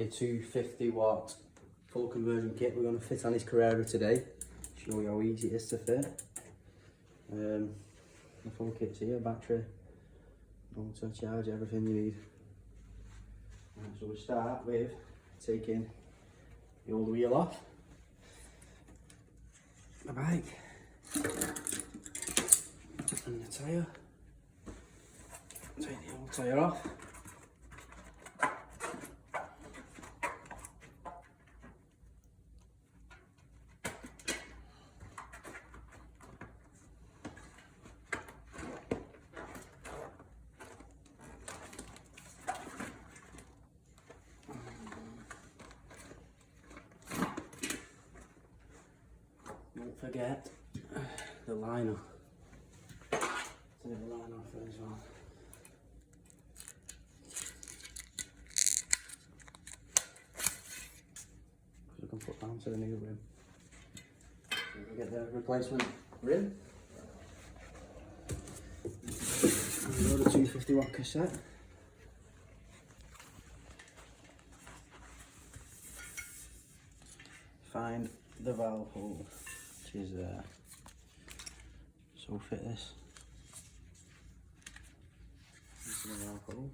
a 250-watt full conversion kit we're going to fit on his Carrera today. Show you how easy it is to fit. The full kit's here, battery, motor, charge, everything you need. So we'll start with taking the old wheel off the bike and the tyre. Take the old tyre off. Don't forget the liner. Take the liner off as well. You can put down to the new rim. We'll get the replacement rim. Another 250-watt cassette. Find the valve hole, which is there. So fit this into the valve hole.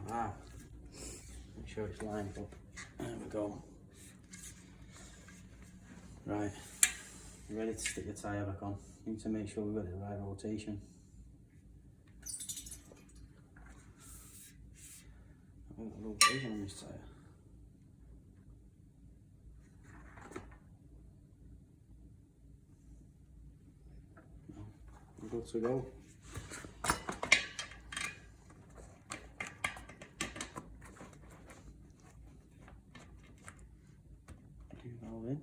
Wow. Make sure it's lined up. There we go. Right. You're ready to stick your tyre back on. You need to make sure we've got the right rotation. I've got the rotation on this tyre. No, we're good to go. Do that all in.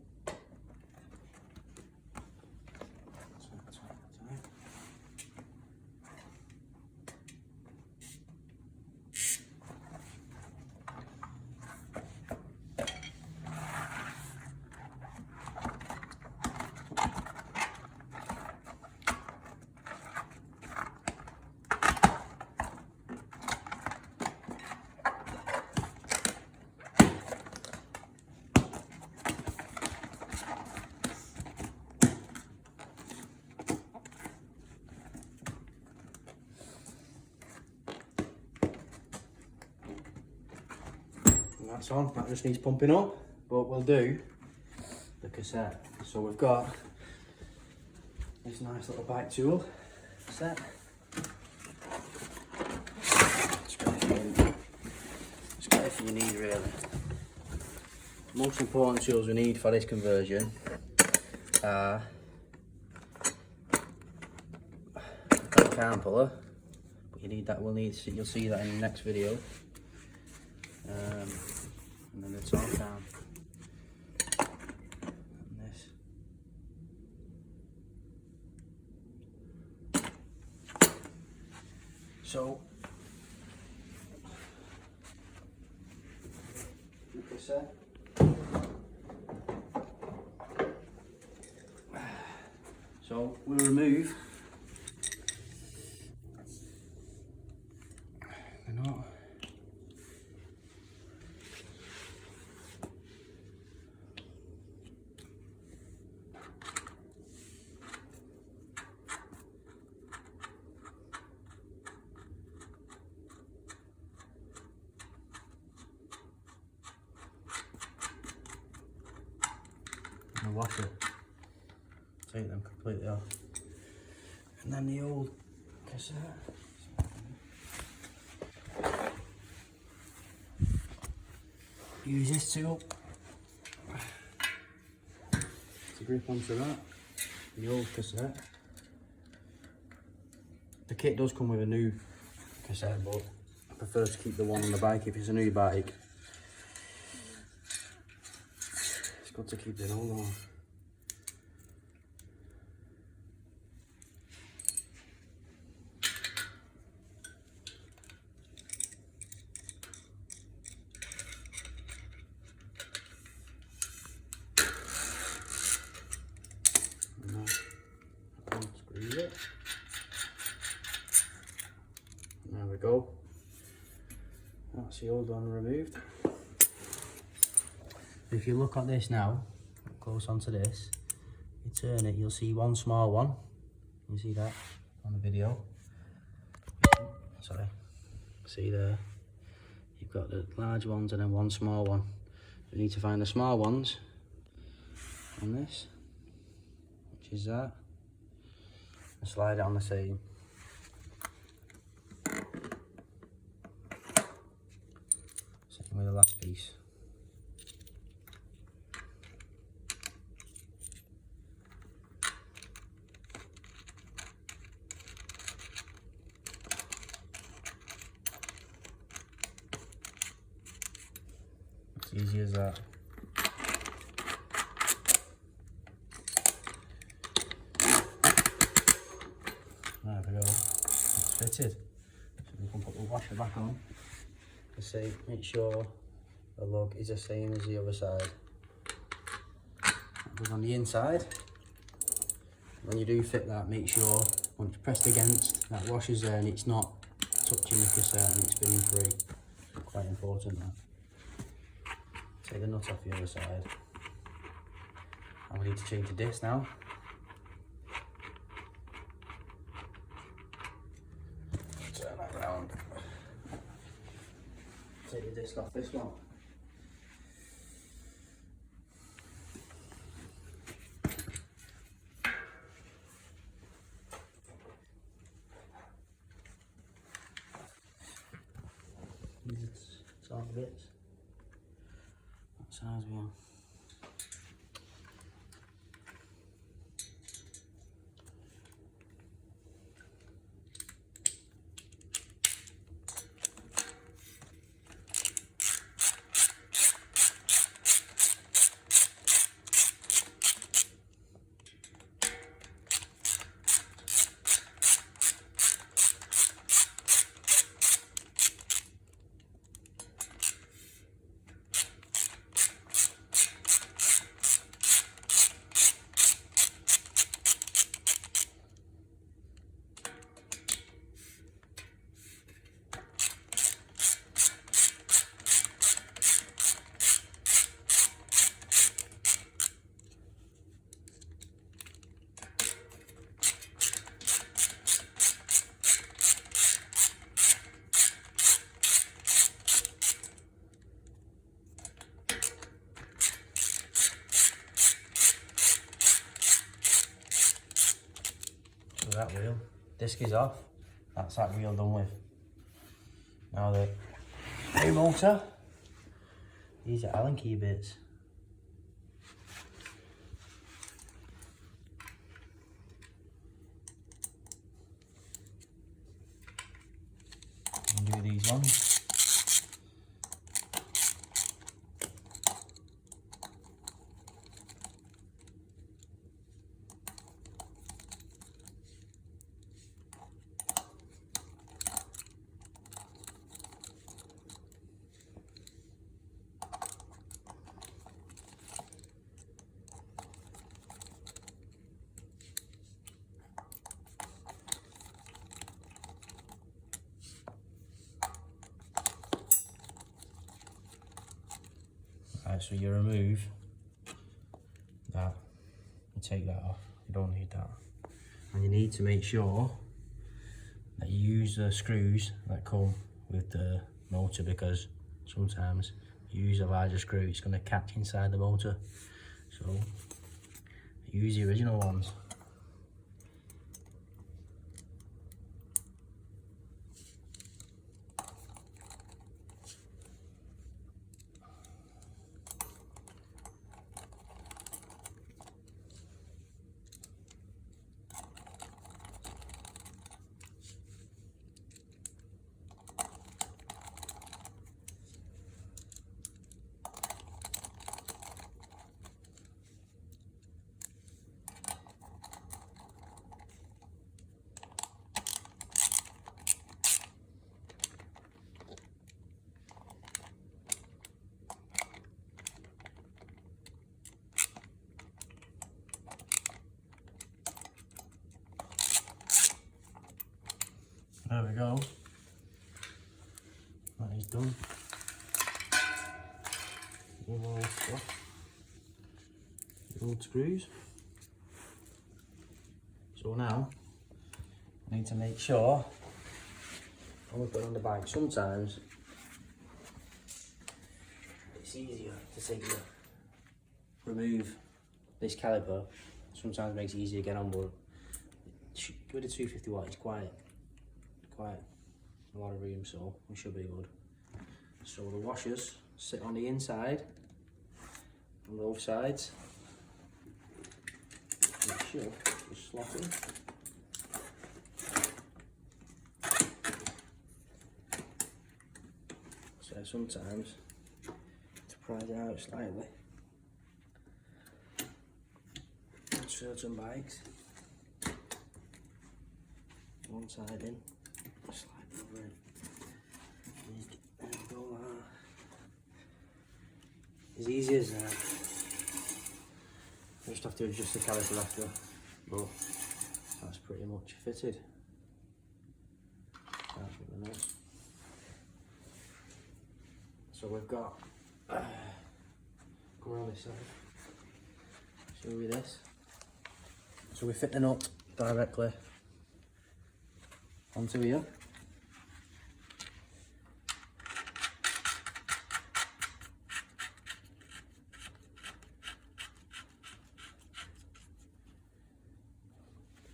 That's on, that just needs pumping up, but we'll do the cassette. So we've got this nice little bike tool set. It's got everything you need really. Most important tools we need for this conversion are a cam puller, but you need that, you'll see that in the next video. And then the top down, and this. So, the cassette. So we'll remove the knot. And wash it, take them completely off, and then the old cassette. Use this tool to grip onto that, the old cassette. The kit does come with a new cassette, but I prefer to keep the one on the bike if it's a new bike. It's good to keep the old one. go. That's the old one removed. If you look at this now, close onto this, you turn it, you'll see one small one. You see that on the video? Sorry. See there? You've got the large ones and then one small one. You need to find the small ones on this, which is that, and slide it on the seam. Same with the last piece. It's easy as that. There we go, it's fitted. So we can put the washer back on. You see, make sure the lug is the same as the other side. That goes on the inside. When you do fit that, make sure when it's pressed against, that washer's there and it's not touching the cassette and it's being free. Quite important that. Take the nut off the other side. And we need to change the disc now. Turn that round. Take the disc off this one. It's all bits. What size we on? That wheel, disc is off, that's that wheel done with. Now the new motor, these are Allen key bits. Undo these ones. Right, so you remove that, you take that off, you don't need that. And you need to make sure that you use the screws that come with the motor, because sometimes you use a larger screw, it's going to catch inside the motor. So use the original ones. There we go. that is done. More stuff. Old screws. So now I need to make sure when we put it on the bike, sometimes it's easier to take the remove this caliper. Sometimes it makes it easier to get on, but with the 250 watt it's quite a lot of room, so we should be good. So the washers sit on the inside on both sides. It should just slot in. So sometimes to prise it out slightly, on certain bikes, one side in, slide over it, and go like that. As easy as that. I just have to adjust the caliper after, but that's pretty much fitted. That's really nice. So we've got, come around this side, show you this. So we fit the nut directly onto here.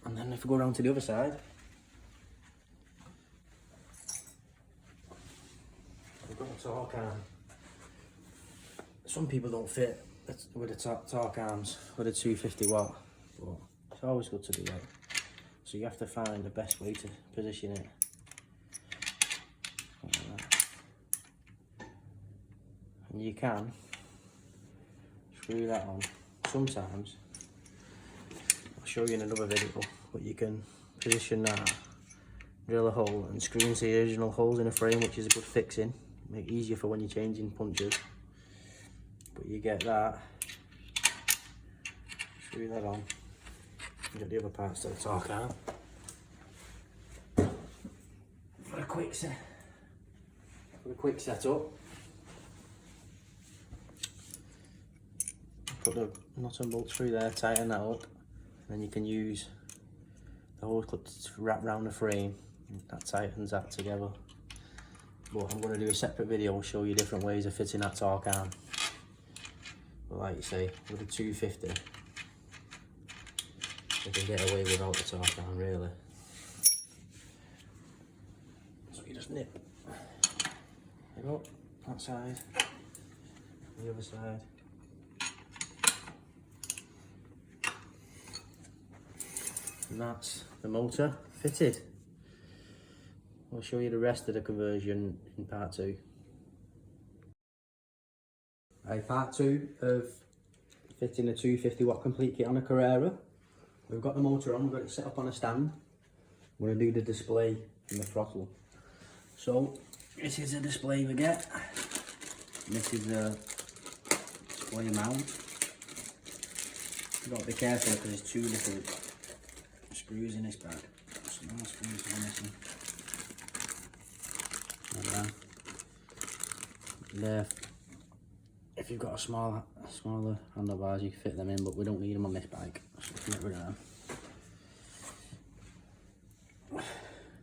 And then if we go around to the other side, we've got a torque arm. Some people don't fit with the torque arms with a 250 watt, but it's always good to do that. So you have to find the best way to position it. Like that. And you can screw that on. Sometimes, I'll show you in another video, but you can position that, drill a hole and screw into the original holes in a frame, which is a good fixing. Make it easier for when you're changing punches. But you get that, screw that on, and get the other parts to the torque arm. For a quick setup, put the nut and bolt through there, tighten that up, and then you can use the hose clip to wrap around the frame, and that tightens that together. But I'm going to do a separate video and show you different ways of fitting that torque arm. But like you say, with a 250, you can get away without the torque arm, really. So you just nip. There you go, that side, the other side. And that's the motor fitted. I'll show you the rest of the conversion in part 2. Part 2 of fitting a 250 watt complete kit on a Carrera. We've got the motor on, we've got it set up on a stand. We're going to do the display and the throttle. So this is the display we get. This is the display mount. You've got to be careful because there's 2 little screws in this bag. Small screws are missing. And there. If you've got a smaller handlebars, you can fit them in, but we don't need them on this bike, so we can get rid of them.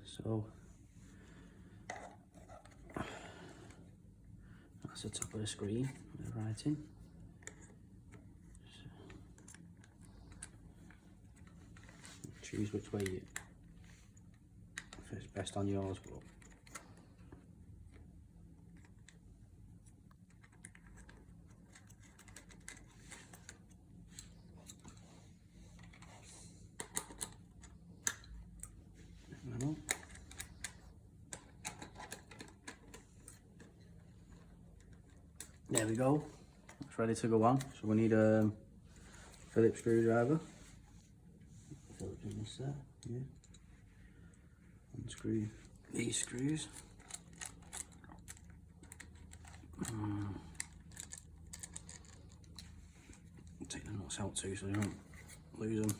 So that's the top of the screen with the writing. Choose which way you fits best on yours, but there we go, it's ready to go on. So we need a Phillips screwdriver. Phillips in this there, yeah. Unscrew these screws. Take the nuts out too so you don't lose them.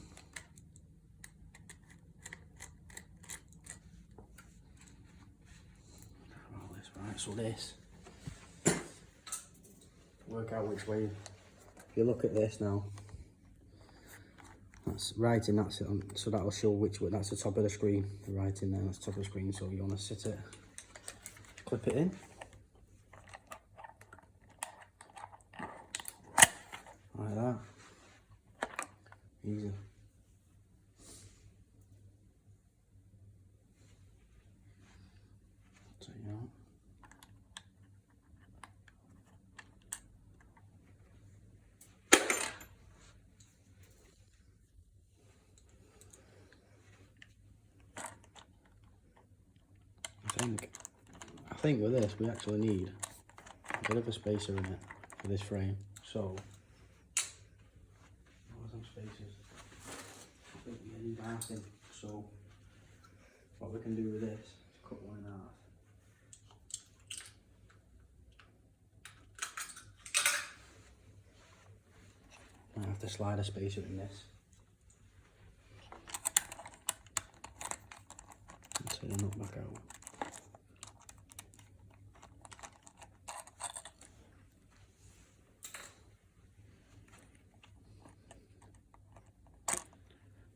Roll this right. Right, so this, work out which way. If you look at this now, that's writing, that's it on, so that'll show which way, that's the top of the screen, the writing there, that's the top of the screen, so you want to sit it, clip it in. Like that. Easy. So, you know. I think with this we actually need a bit of a spacer in it for this frame. So what are some spacers? I think we need halving. So what we can do with this is cut one in half. I have to slide a spacer in this. So they're not back out.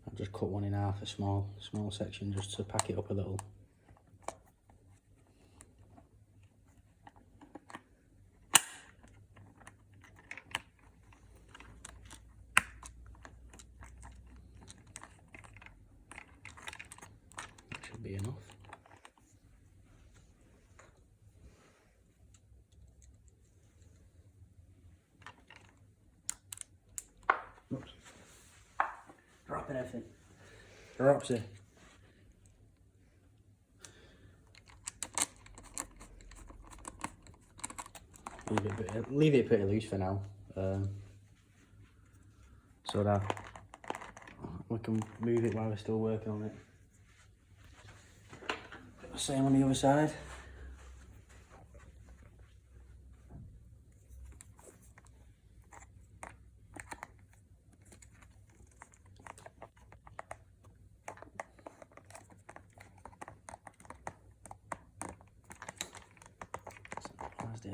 I've just cut one in half, a small section, just to pack it up a little. That should be enough. Oops. Dropping everything. Drops it. Leave it pretty loose for now, so that we can move it while we're still working on it. Same on the other side. It.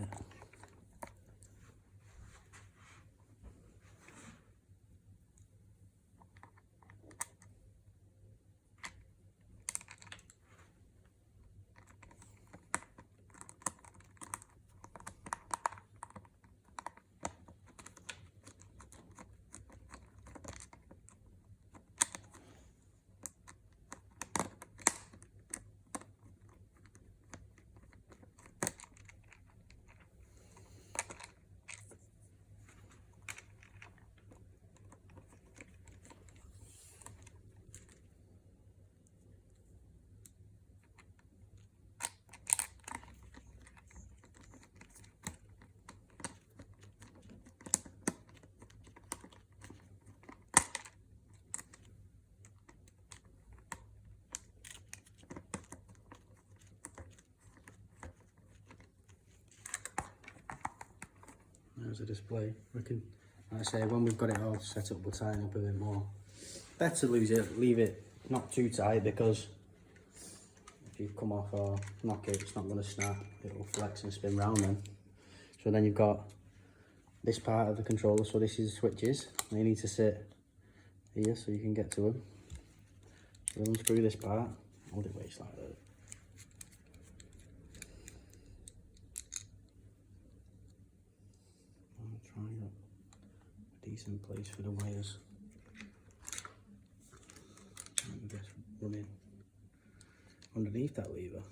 There's a display. We can, like I say, when we've got it all set up, we'll tighten up a bit more. Better leave it not too tight, because if you come off or knock it, it's not going to snap. It will flex and spin round then. So then you've got this part of the controller. So this is switches. They need to sit here so you can get to them. So unscrew this part. Hold it waist like that. Try a decent place for the wires. I guess running underneath that lever.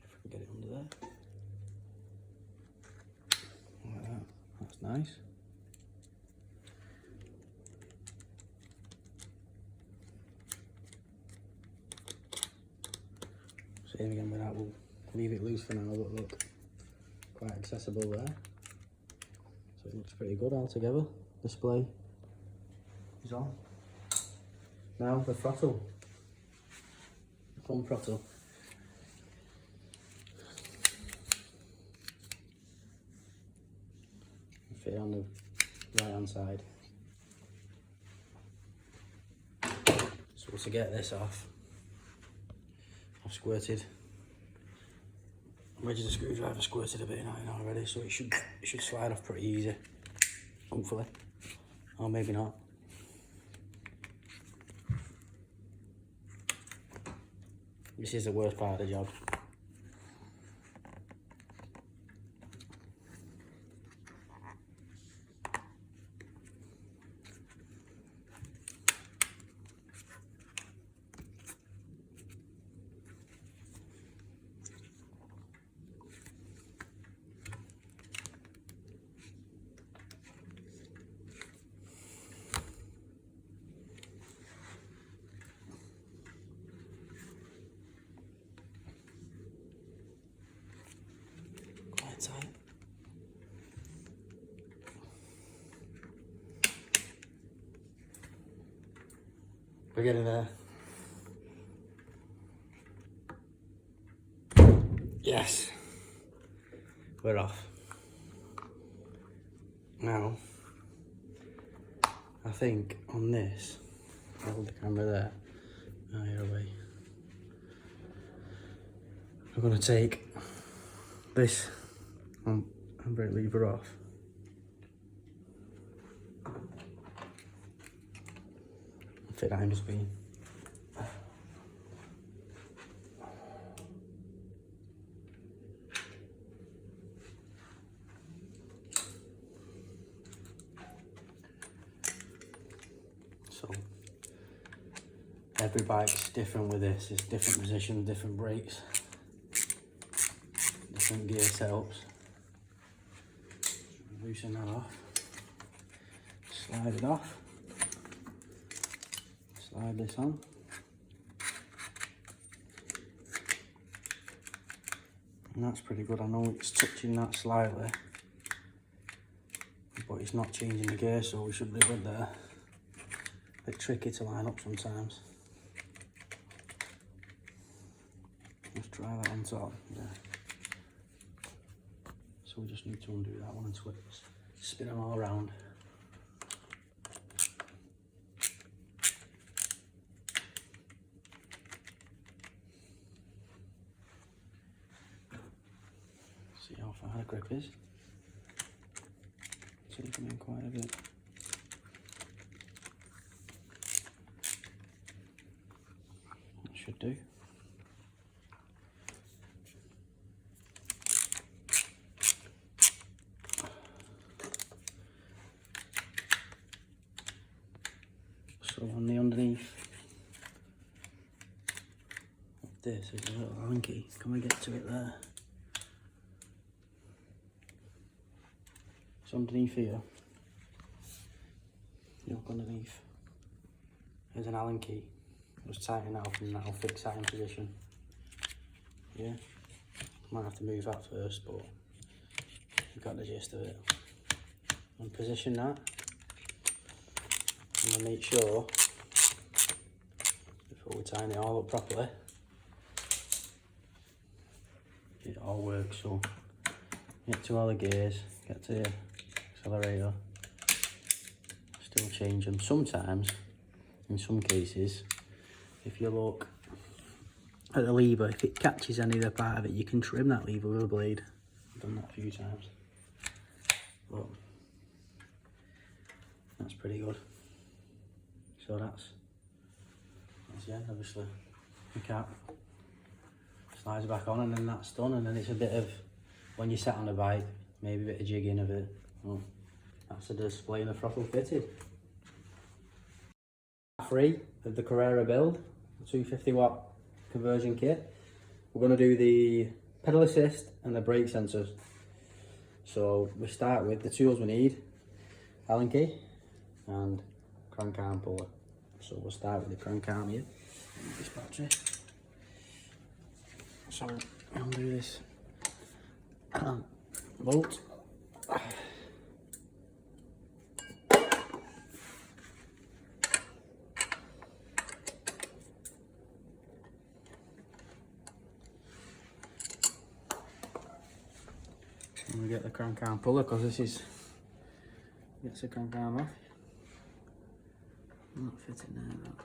If we can get it under there. Like that. That's nice. Same again with that. We'll leave it loose for now, but look, quite accessible there. So it looks pretty good altogether. Display is on. Now the throttle. Front throttle. Fit on the right hand side. So to get this off, I've squirted. Wedge of the screwdriver squirted a bit in already, so it should slide off pretty easy. Hopefully. Or maybe not. This is the worst part of the job. Quite tight. We're getting there. Yes, we're off. Now, I think on this, I'll hold the camera there. Now you're away. We're going to take this handbrake lever off. And fit that in between. So every bike's different with this. It's different positions, different brakes, different gear setups. Loosen that off. Slide it off. Slide this on. And that's pretty good. I know it's touching that slightly, but it's not changing the gear, so we should be good there. A bit tricky to line up sometimes. Let's try that on top. Yeah. So we just need to undo that one and twist, spin them all around. See how far the grip is. Taking in quite a bit. That should do. So on the underneath of this is a little Allen key. Can we get to it there? So underneath here, look underneath, there's an Allen key. Just tighten that up and that'll fix that in position. Yeah, might have to move that first, but you've got the gist of it. And position that. And then make sure, before we tighten it all up properly, it all works. So get to all the gears, get to the accelerator, still change them. Sometimes, in some cases, if you look at the lever, if it catches any of the part of it, you can trim that lever with a blade. I've done that a few times, but that's pretty good. So that's yeah, obviously the cap slides back on, and then that's done. And then it's a bit of, when you sat on the bike, maybe a bit of jigging of it. Well, that's the display and the throttle fitted. 3 of the Carrera build, 250 watt conversion kit. We're going to do the pedal assist and the brake sensors. So we start with the tools we need: Allen key and crank arm puller. So we'll start with the crank arm here. This battery. So I'll do this bolt. And we get the crank arm puller, because this is, gets the crank arm off. Not fitting there though.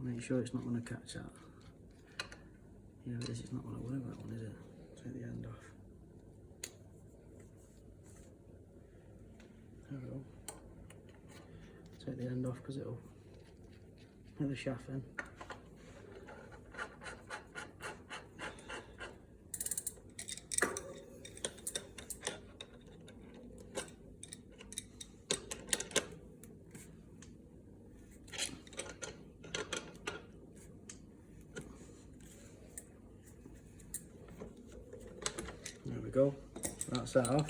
Make sure it's not going to catch that. Yeah, it is. It's not going to work, that one, is it? Take the end off. There we go. Take the end off because it'll hit the shaft in. There we go, that's that off.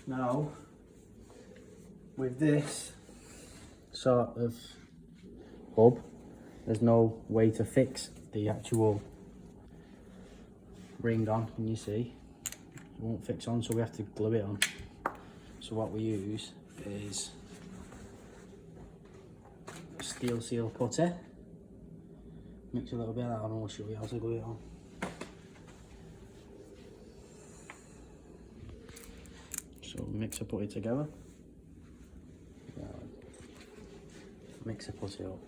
Now, with this sort of hub, there's no way to fix the actual ring on, can you see? It won't fix on, so we have to glue it on. So what we use is steel seal putty. Mix a little bit of that on and we'll show you how to glue it on. So mix a putty together. Mix a putty up.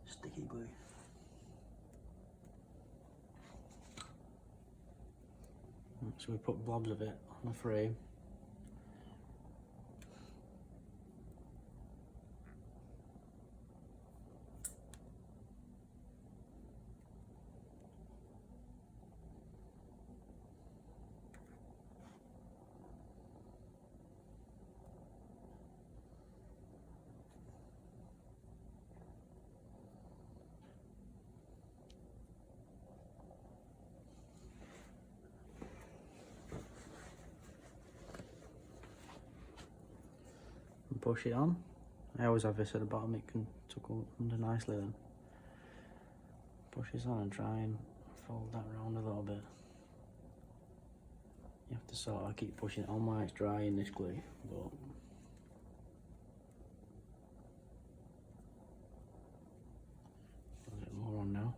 Sticky glue. So we put blobs of it on the frame. And push it on. I always have this at the bottom, it can tuck under nicely then. Push this on and try and fold that around a little bit. You have to sort of keep pushing it on while it's drying, this glue, but a bit more on now.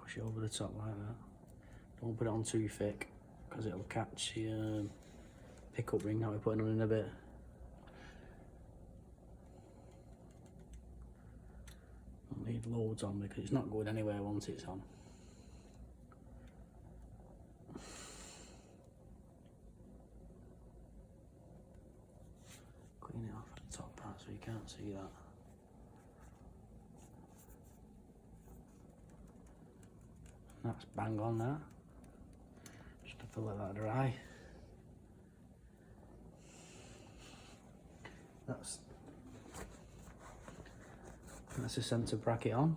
Push it over the top like that. Don't put it on too thick because it'll catch the pickup ring that we're putting on in a bit. Don't need loads on because it's not going anywhere once it's on. Clean it off at the top part so you can't see that. And that's bang on that. Just have to let that dry. That's the centre bracket on.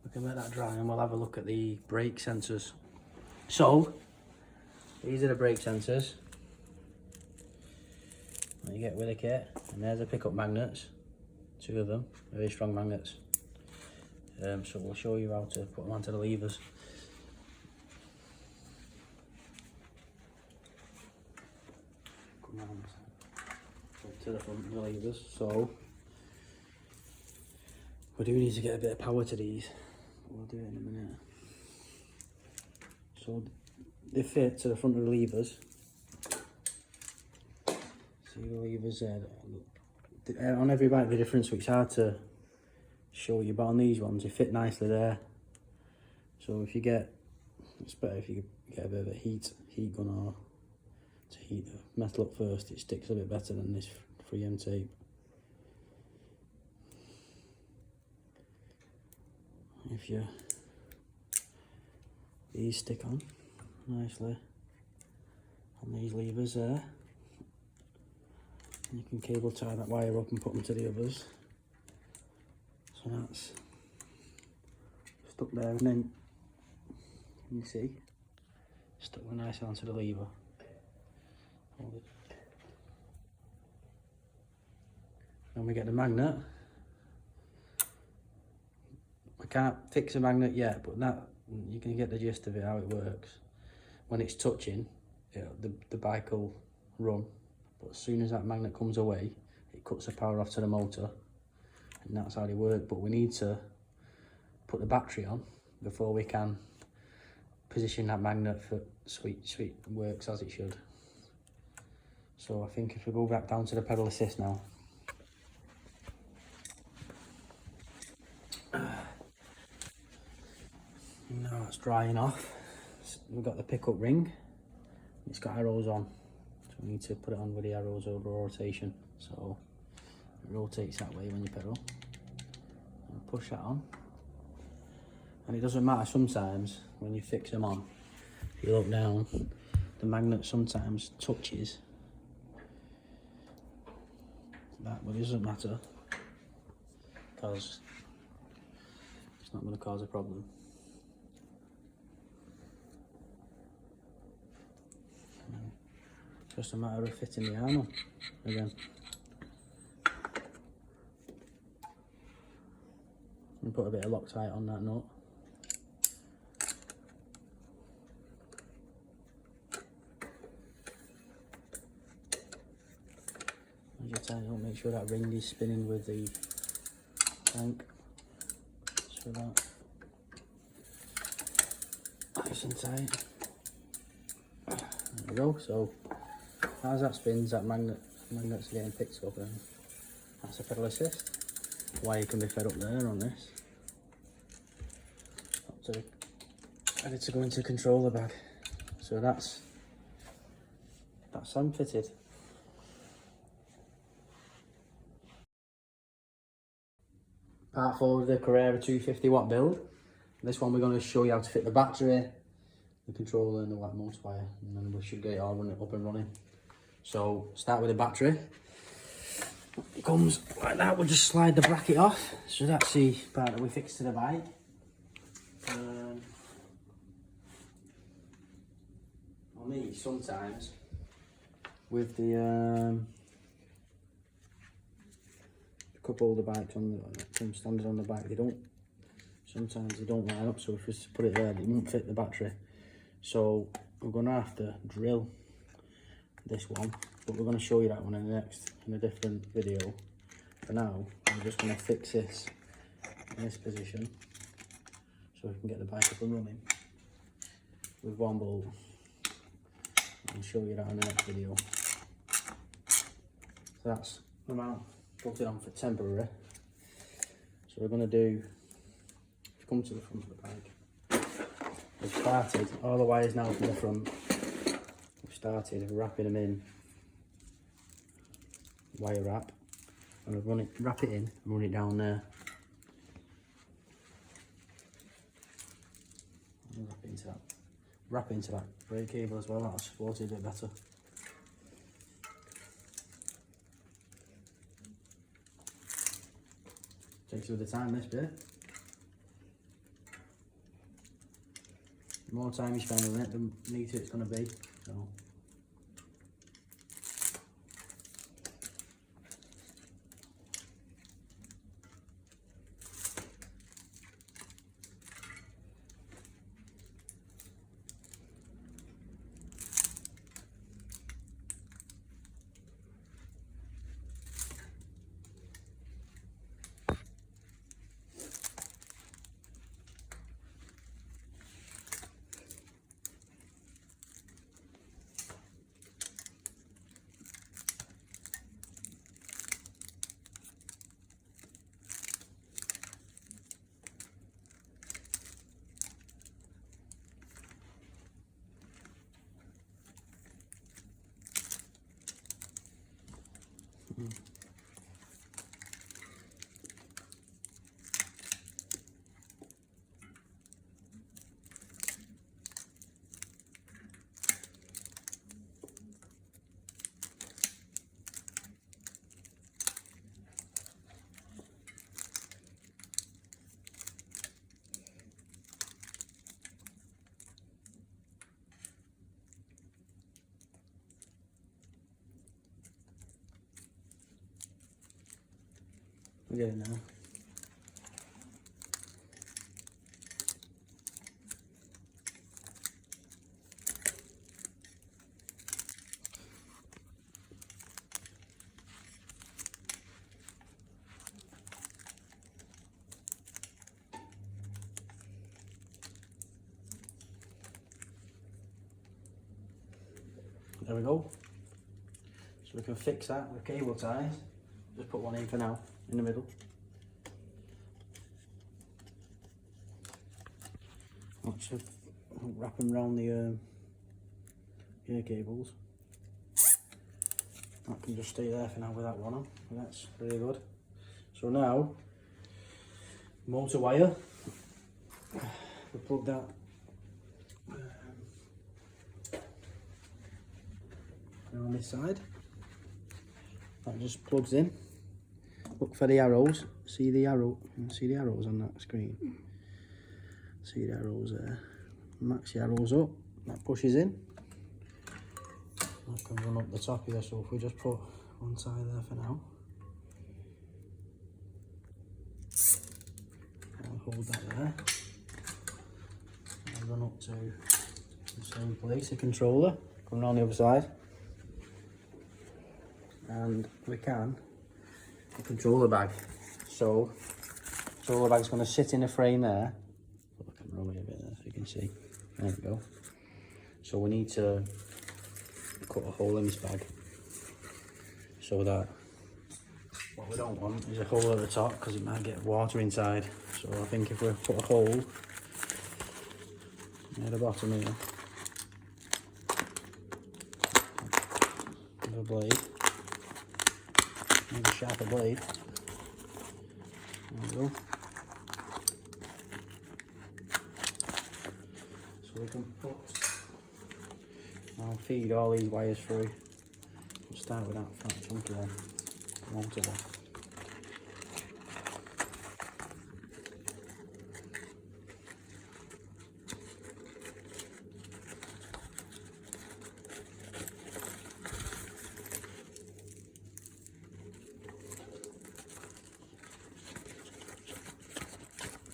We can let that dry and we'll have a look at the brake sensors. So, these are the brake sensors that you get with the kit, and there's the pickup magnets, 2 of them, very strong magnets. So we'll show you how to put them onto the levers. Come on, to the front of the levers. So we do need to get a bit of power to these. We'll do it in a minute. So they fit to the front of the levers. See the levers there. On every bike they're different, so it's hard to show you, but on these ones they fit nicely there. So if you get, it's better if you get a bit of a heat gun or to heat the metal up first, it sticks a bit better than this 3M tape. If these stick on nicely on these levers there, and you can cable tie that wire up and put them to the others. So that's stuck there, and then you see stuck nicely onto the lever. Hold it. Then we get the magnet, can't fix a magnet yet, but that you can get the gist of it, how it works. When it's touching, the bike will run, but as soon as that magnet comes away, it cuts the power off to the motor, and that's how they work. But we need to put the battery on before we can position that magnet for sweet works as it should. So I think if we go back down to the pedal assist now. Now it's drying off. We've got the pickup ring. It's got arrows on, so we need to put it on with the arrows over rotation. So it rotates that way when you pedal. And push that on. And it doesn't matter sometimes when you fix them on. If you look down, the magnet sometimes touches that, but it doesn't matter because it's not going to cause a problem. It's just a matter of fitting the arm on again. And put a bit of Loctite on that nut. As you tighten up, make sure that ring is spinning with the tank. So that nice and tight. There we go. So as that spins, that magnet's getting picked up, and that's a pedal assist. Wire can be fed up there on this. Ready to go into the controller bag. So that's unfitted. Part 4 of the Carrera 250 watt build. This one we're going to show you how to fit the battery, the controller and the white motor wire, and then we should get it all up and running. So start with the battery. It comes like that. We'll just slide the bracket off. So that's the part that we fixed to the bike. On these, sometimes with the cup holder bikes on some standard on the bike, sometimes they don't line up. So if we just put it there, it won't fit the battery. So we're going to have to drill this one, but we're going to show you that one in a different video. For now, I'm just going to fix this in this position so we can get the bike up and running with one bolt. I'll show you that in the next video. So that's the mount, put it on for temporary. So we're going to do, if you come to the front of the bike, we've started all the wires now from the front. We've started wrapping them in wire wrap, and we'll wrap it in and run it down there. And wrap into that brake cable as well. That'll support it a bit better. Takes a bit of time, this bit. The more time you spend on it, the neater it's going to be. So. We get it now. there we go. So we can fix that with cable ties. Just put one in for now, in the middle. Let's just wrap them around the ear cables. That can just stay there for now with that one on. That's really good. So now, motor wire. We plug that on this side. That just plugs in. Look for the arrows. See the arrow? See the arrows on that screen? See the arrows there. Max the arrows up. That pushes in. That can run up the top here. So if we just put one side there for now. I'll hold that there. And run up to the same place. The controller coming on the other side. And we can the controller bag. So controller bag's going to sit in the frame there. Put the camera away a bit there so you can see. There we go. So we need to cut a hole in this bag so that what we don't want is a hole at the top because it might get water inside. So I think if we put a hole near the bottom here, with a blade. Maybe a sharper blade. There we go. So we can put, I'll feed all these wires through. We'll start with that fat chunky one. Motor one.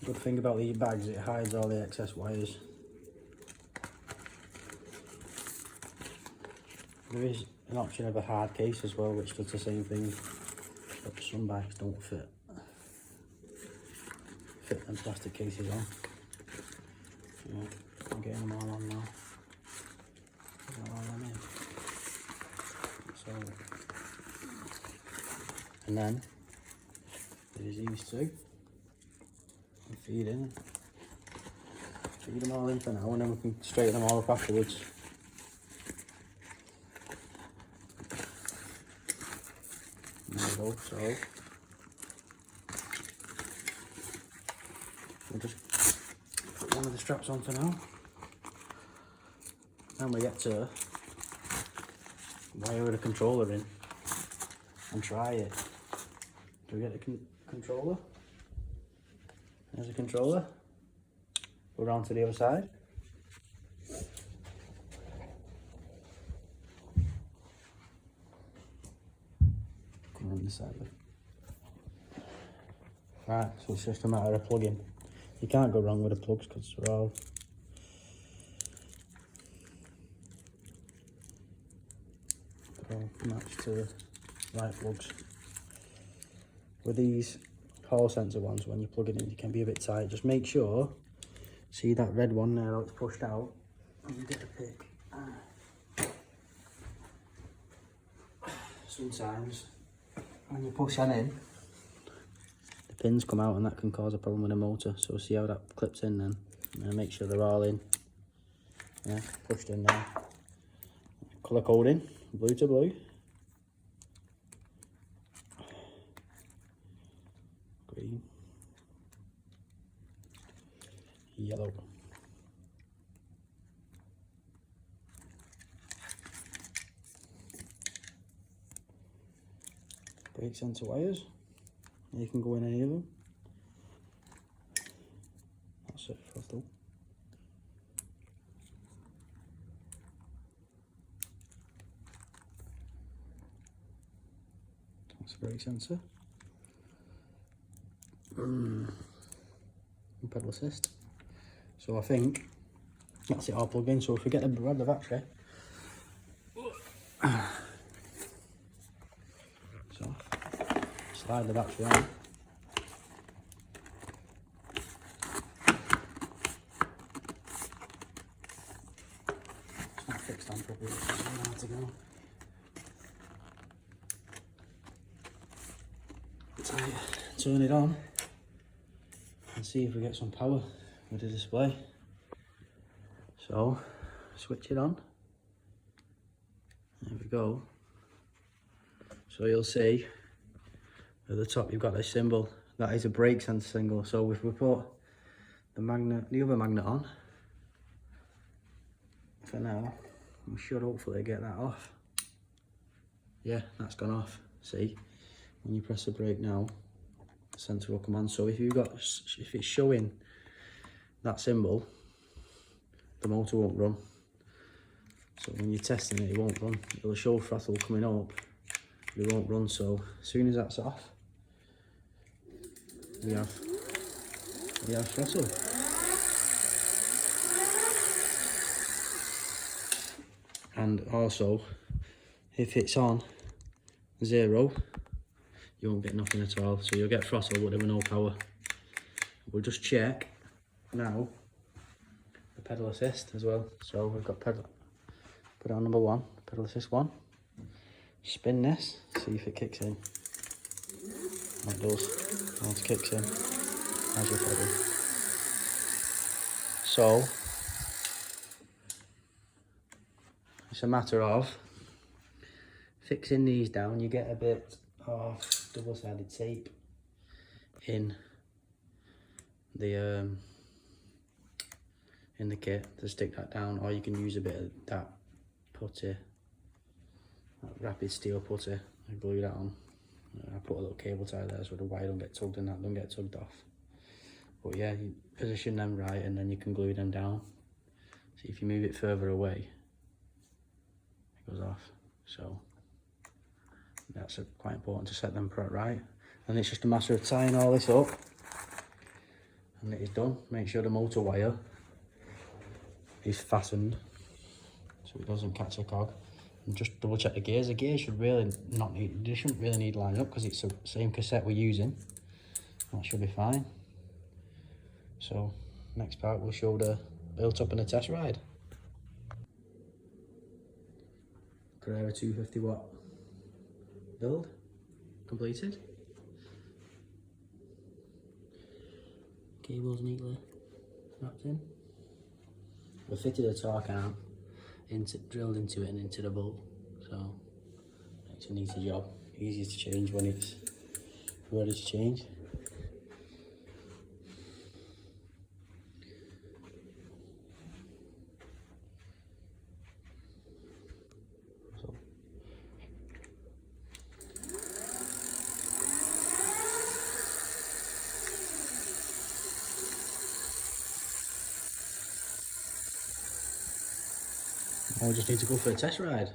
Good thing about these bags, it hides all the excess wires. There is an option of a hard case as well, which does the same thing, but some bags don't fit them plastic cases on. Yeah, I'm getting them all on now. Put them all on in. So, and then there's these two. Feed them all in for now, and then we can straighten them all up afterwards. There we go. So we'll just put one of the straps on for now. Then we get to wire the controller in and try it. Do we get the controller? There's a controller. Go around to the other side. Come on this side. Right, so it's just a matter of plugging. You can't go wrong with the plugs because they're all matched to the right plugs. With these hall sensor ones, when you plug it in, it can be a bit tight. Just make sure, see that red one there, how it's pushed out, and you get the pick. Sometimes when you push that in, the pins come out and that can cause a problem with the motor. So see how that clips in then, and make sure they're all in. Yeah, pushed in there. Colour coding, blue to blue. Green. Yellow. Brake sensor wires. You can go in any of them. That's it for though. That's a brake sensor. And pedal assist. So I think that's it all plugged in. So if we get the battery, so slide the battery on. It's not fixed on properly, it's hard to go. turn it on and see if we get some power with the display. So switch it on. There we go. So you'll see at the top you've got this symbol. That is a brake sensor symbol. So if we put the other magnet on, for now, we should hopefully get that off. Yeah, that's gone off. See, when you press the brake now, the sensor will come on. So if it's showing that symbol, the motor won't run. So when you're testing it, it won't run. It'll show throttle coming up, it won't run. So as soon as that's off, we have throttle. And also, if it's on 0, you won't get nothing at all. So you'll get throttle, but there will no power. We'll just check now the pedal assist as well. So we've got pedal. Put it on number 1, pedal assist 1. Spin this, see if it kicks in. Oh, it does. Once it kicks in, as your pedal. So it's a matter of fixing these down. You get a bit of double-sided tape in the kit to stick that down, or you can use a bit of that putty, that rapid steel putty, and glue that on. I put a little cable tie there so the wire don't get tugged and that don't get tugged off. But yeah, you position them right and then you can glue them down. See, if you move it further away, it goes off. So that's quite important to set them right. And it's just a matter of tying all this up, and it is done. Make sure the motor wire is fastened so it doesn't catch a cog, and just double check the gears. The gears should really not need, they shouldn't really need lining up because it's the same cassette we're using. That should be fine. So next part we'll show the built up in a test ride. Carrera 250 watt build completed. Cables neatly snapped in. We fitted a torque arm drilled into it and into the bolt, so it's an easy job. Easy to change when it's ready to change. I just need to go for a test ride.